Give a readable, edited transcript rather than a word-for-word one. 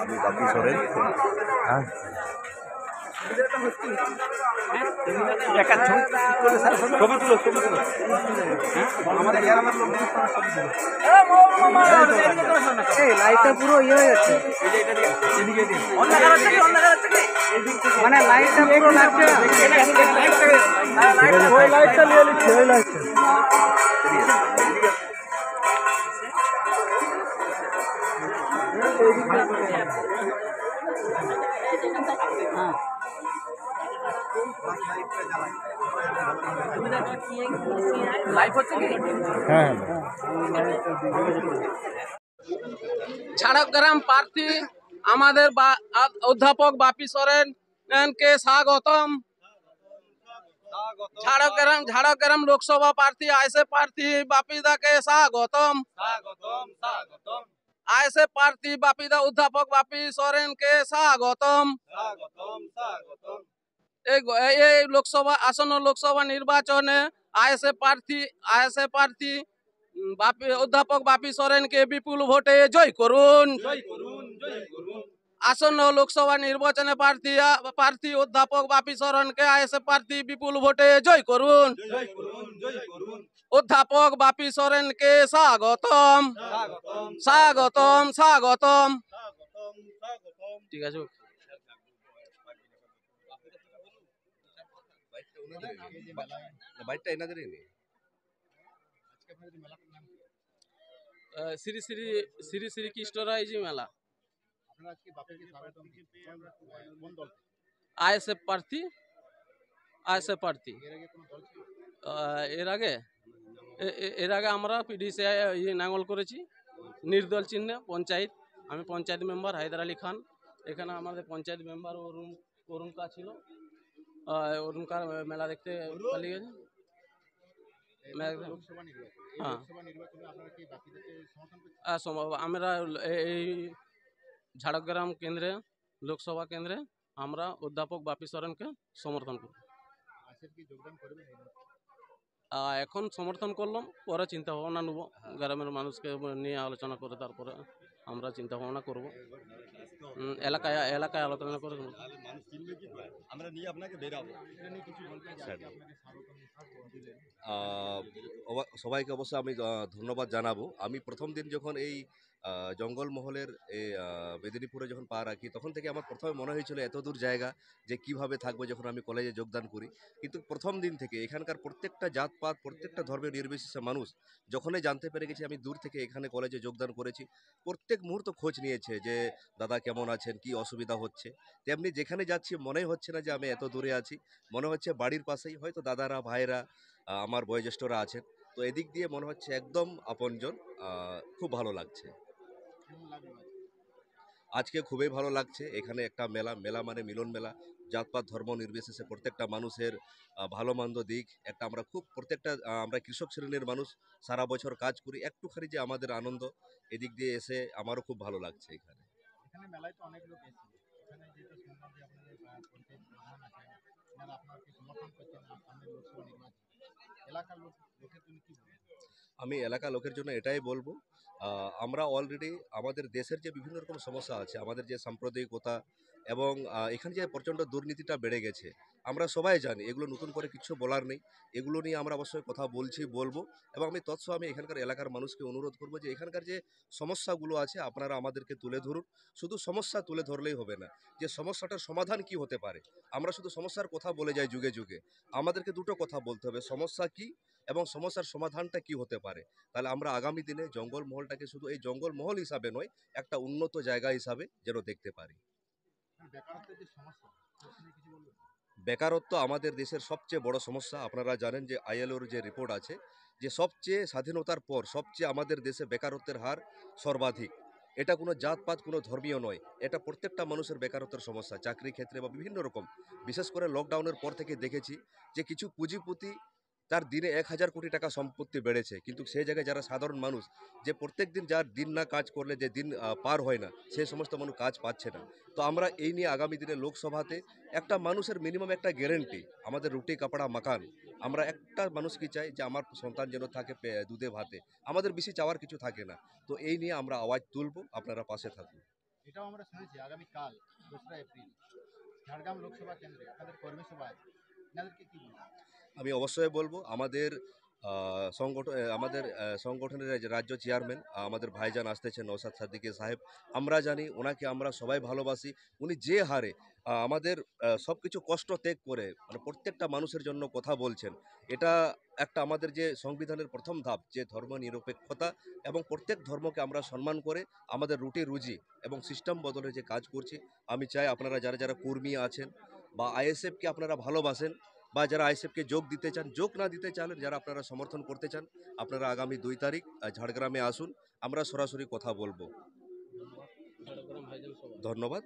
আমি বাপি সোরেন। হ্যাঁ লাইটটা পুরো ইয়ে হয়ে যাচ্ছে, মানে লাইটটা পুরো লাগছে না। ঝাড়গ্রাম প্রার্থী আমাদের অধ্যাপক বাপি সোরেনকে স্বাগতম। ঝাড়গ্রাম লোকসভা প্রার্থী আইএসএফ প্রার্থী বাপিদাকে স্বাগতম। আইএসএফ প্রার্থী বাপিদা অধ্যাপক বাপি সোরেনকে স্বাগতম। এই লোকসভা আসন্ন লোকসভা নির্বাচনে আইএসএফ প্রার্থী অধ্যাপক বাপি সোরেনকে বিপুল ভোটে জয় করুন। আসন্ন লোকসভা নির্বাচনে প্রার্থী অধ্যাপক বাপি সোরেনকে আইএসএফ প্রার্থী বিপুল ভোটে জয় করুন। অধ্যাপক বাপি সোরেনকে স্বাগতম স্বাগতম স্বাগতম। ঠিক আছে। শ্রী শ্রী শ্রী শ্রী কৃষ্ণরায়জি মেলা। আইএসএফ প্রার্থী এর আগে আমরা পিডিসি নাঙ্গল করেছি নির্দল চিহ্নে পঞ্চায়েত। আমি পঞ্চায়েত মেম্বার হায়দার আলী খান। এখানে আমাদের পঞ্চায়েত মেম্বার অরুণকা ছিল। অরুণকার মেলা দেখতে পালিয়ে গেছে। আমরা এই ঝাড়গ্রাম কেন্দ্রে লোকসভা কেন্দ্রে আমরা অধ্যাপক বাপি সোরেনকে সমর্থন করি। এখন সমর্থন করলাম, পরে চিন্তা ভাবনা নেব, গ্রামের মানুষকে নিয়ে আলোচনা করে তারপরে আমরা চিন্তা ভাবনা করব। এলাকায় আলোচনা করে সবাইকে অবশ্যই আমি ধন্যবাদ জানাবো। আমি প্রথম দিন যখন এই জঙ্গলমহলের এই মেদিনীপুরে যখন পা রাখি, তখন থেকে আমার প্রথমে মনে হয়েছিল এত দূর জায়গা যে কিভাবে থাকবো যখন আমি কলেজে যোগদান করি। কিন্তু প্রথম দিন থেকে এখানকার প্রত্যেকটা জাতপাত, প্রত্যেকটা ধর্মের নির্বিশেষে মানুষ যখনই জানতে পেরে গেছি আমি দূর থেকে এখানে কলেজে যোগদান করেছি, প্রত্যেক মুহূর্ত খোঁজ নিয়েছে যে দাদা কেমন আছেন, কি অসুবিধা হচ্ছে। তেমনি যেখানে যাচ্ছি মনেই হচ্ছে না যে আমি এত দূরে আছি, মনে হচ্ছে বাড়ির পাশেই, হয়তো দাদারা ভাইরা আমার বয়োজ্যেষ্ঠরা আছেন। তো এদিক দিয়ে মনে হচ্ছে একদম আপনজন। খুব ভালো লাগছে আজকে, খুবই ভালো লাগছে। এখানে একটা মেলা মানে মিলন মেলা, জাতপাত ধর্ম নির্বিশেষে প্রত্যেকটা মানুষের ভালো মন্দ দিক একটা আমরা প্রত্যেকটা আমরা কৃষক শ্রেণীর মানুষ, সারা বছর কাজ করি, একটুখানি যে আমাদের আনন্দ, এদিক দিয়ে এসে আমারও খুব ভালো লাগছে। এখানে মেলায় তো অনেক লোক এসেছে, এখানে যেটা শুনলাম যে আপনাদের পঞ্চায়েত প্রধান আছেন, আপনারা আপনাকে সমর্থন করছেন সামনের লোকসভা নির্বাচন, এলাকার লোকের জন্য কি বলবেন? আমি এলাকার লোকের জন্য এটাই বলবো, আমরা অলরেডি আমাদের দেশের যে বিভিন্ন রকম সমস্যা আছে, আমাদের যে সাম্প্রদায়িকতা এবং এখানে যে প্রচণ্ড দুর্নীতিটা বেড়ে গেছে, আমরা সবাই জানি, এগুলো নতুন করে কিছু বলার নেই। এগুলো নিয়ে আমরা অবশ্যই কথা বলবো এবং আমি এখানকার এলাকার মানুষকে অনুরোধ করবো যে এখানকার যে সমস্যাগুলো আছে আপনারা আমাদেরকে তুলে ধরুন। শুধু সমস্যা তুলে ধরলেই হবে না, যে সমস্যাটার সমাধান কি হতে পারে। আমরা শুধু সমস্যার কথা বলে যাই যুগে যুগে, আমাদেরকে দুটো কথা বলতে হবে, সমস্যা কি এবং সমস্যার সমাধানটা কি হতে পারে। তাহলে আমরা আগামী দিনে জঙ্গলমহলটাকে শুধু এই জঙ্গলমহল হিসাবে নয়, একটা উন্নত জায়গা হিসাবে যেন দেখতে পারি। বেকারত্ব আমাদের দেশের সবচেয়ে বড় সমস্যা। আপনারা জানেন যে আইএলওর যে রিপোর্ট আছে, যে সবচেয়ে স্বাধীনতার পর সবচেয়ে আমাদের দেশে বেকারত্বের হার সর্বাধিক। এটা কোনো জাতপাত, কোনো ধর্মীয় নয়, এটা প্রত্যেকটা মানুষের বেকারত্বের সমস্যা, চাকরি ক্ষেত্রে বা বিভিন্ন রকম। বিশেষ করে লকডাউনের পর থেকে দেখেছি যে কিছু পুঁজিপতি তার দিনে 1,000 কোটি টাকা সম্পত্তি বেড়েছে, কিন্তু সেই জায়গায় যারা সাধারণ মানুষ, যে প্রত্যেক দিন যার দিন না কাজ করলে যে দিন পার হয় না, সেই সমস্ত মানুষ কাজ পাচ্ছে না। তো আমরা এই নিয়ে আগামী দিনে লোকসভাতে একটা মানুষের মিনিমাম একটা গ্যারেন্টি, আমাদের রুটি কাপড়া মাকান, আমরা একটা মানুষকে চাই যে আমার সন্তান যেন থাকে দুধে ভাতে, আমাদের বেশি চাওয়ার কিছু থাকে না। তো এই নিয়ে আমরা আওয়াজ তুলব, আপনারা পাশে থাকুন। এটাও আমরা শুনেছি আগামীকাল 2রা এপ্রিল ঝাড়গ্রাম লোকসভা কেন্দ্রে আপনাদের কর্মী সভা আছে, এনাদেরকে কি বলবেন? আমি অবশ্যই বলবো, আমাদের সংগঠনের যে রাজ্য চেয়ারম্যান আমাদের ভাইজান আসতেছেন নওশাদ সিদ্দিকী সাহেব, আমরা জানি ওনাকে আমরা সবাই ভালোবাসি। উনি যে হারে আমাদের সব কিছু কষ্ট ত্যাগ করে মানে প্রত্যেকটা মানুষের জন্য কথা বলছেন, এটা একটা আমাদের যে সংবিধানের প্রথম ধাপ, যে ধর্ম নিরপেক্ষতা এবং প্রত্যেক ধর্মকে আমরা সম্মান করে আমাদের রুটি রুজি এবং সিস্টেম বদলে যে কাজ করছি। আমি চাই আপনারা যারা যারা কর্মী আছেন বা আইএসএফকে আপনারা ভালোবাসেন, বা যারা আইএসএফকে যোগ দিতে চান, যোগ না দিতে চান, যারা আপনারা সমর্থন করতে চান, আপনারা আগামী 2 তারিখ ঝাড়গ্রামে আসুন, আমরা সরাসরি কথা বলবো। ঝাড়গ্রাম ভাইজান সভা। ধন্যবাদ।